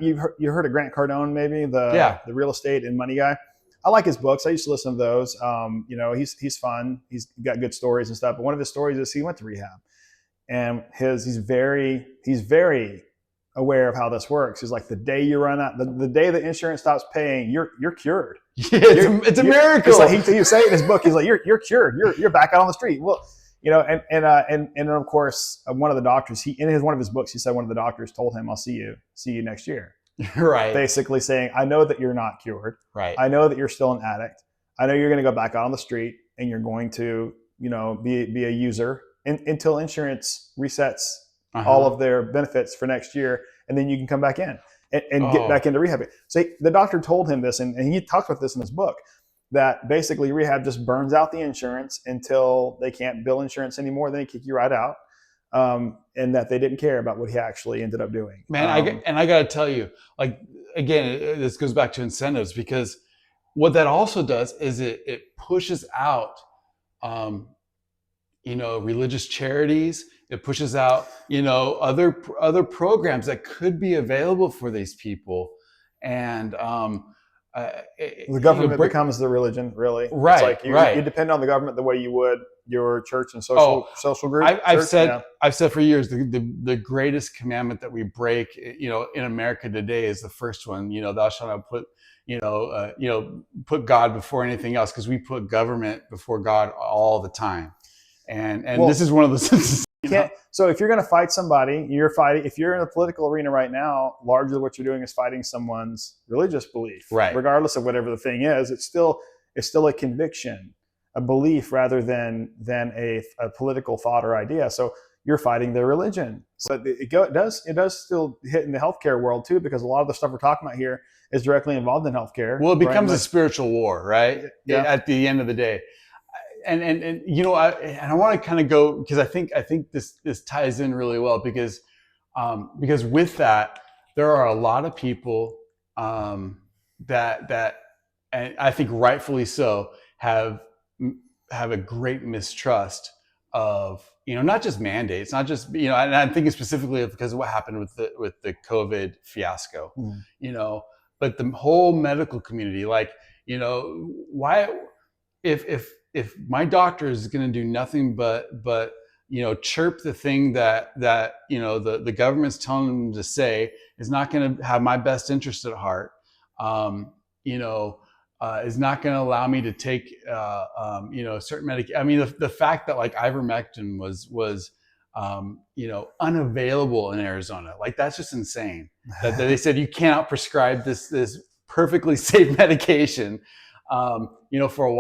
You heard of Grant Cardone, maybe Yeah. the real estate and money guy. I like his books. I used to listen to those. He's fun. He's got good stories and stuff. But one of his stories is he went to rehab, and he's very aware of how this works. He's like, the day you run out, the day the insurance stops paying, you're cured. Yeah, it's a miracle. It's like he say in his book, he's like, you're cured. You're back out on the street. Well, and of course, one of the doctors, one of his books, he said one of the doctors told him, I'll see you next year. Right. Basically saying, I know that you're not cured. Right. I know that you're still an addict. I know you're going to go back out on the street and you're going to, be a user until insurance resets all of their benefits for next year. And then you can come back in and get back into rehab. So the doctor told him this, and he talks about this in his book, that basically rehab just burns out the insurance until they can't bill insurance anymore. Then they kick you right out. And that they didn't care about what he actually ended up doing. Man, I got to tell you, like, again, this goes back to incentives, because what that also does is it pushes out, religious charities. It pushes out, other programs that could be available for these people. And the government becomes the religion, really. Right. It's like you depend on the government the way you would your church and social group. I've said for years, the greatest commandment that we break, in America today is the first one. Thou shalt not put God before anything else, because we put government before God all the time. And this is one of those. So if you're going to fight somebody, if you're in the political arena right now, largely what you're doing is fighting someone's religious belief, right? Regardless of whatever the thing is, it's still a conviction, a belief, rather than a political thought or idea. So you're fighting their religion. So it does still hit in the healthcare world too, because a lot of the stuff we're talking about here is directly involved in healthcare. Well, it becomes a spiritual war, right? Yeah. At the end of the day. And I want to kind of go, because I think this ties in really well, because with that, there are a lot of people that and I think rightfully so have a great mistrust of, not just mandates, not just, and I'm thinking specifically because of what happened with the COVID fiasco, but the whole medical community, like, why, if my doctor is going to do nothing but chirp the thing that the government's telling them to say, is not going to have my best interest at heart, is not going to allow me to take certain medication. I mean, the fact that like ivermectin was unavailable in Arizona, like, that's just insane. That they said you cannot prescribe this perfectly safe medication, for a while.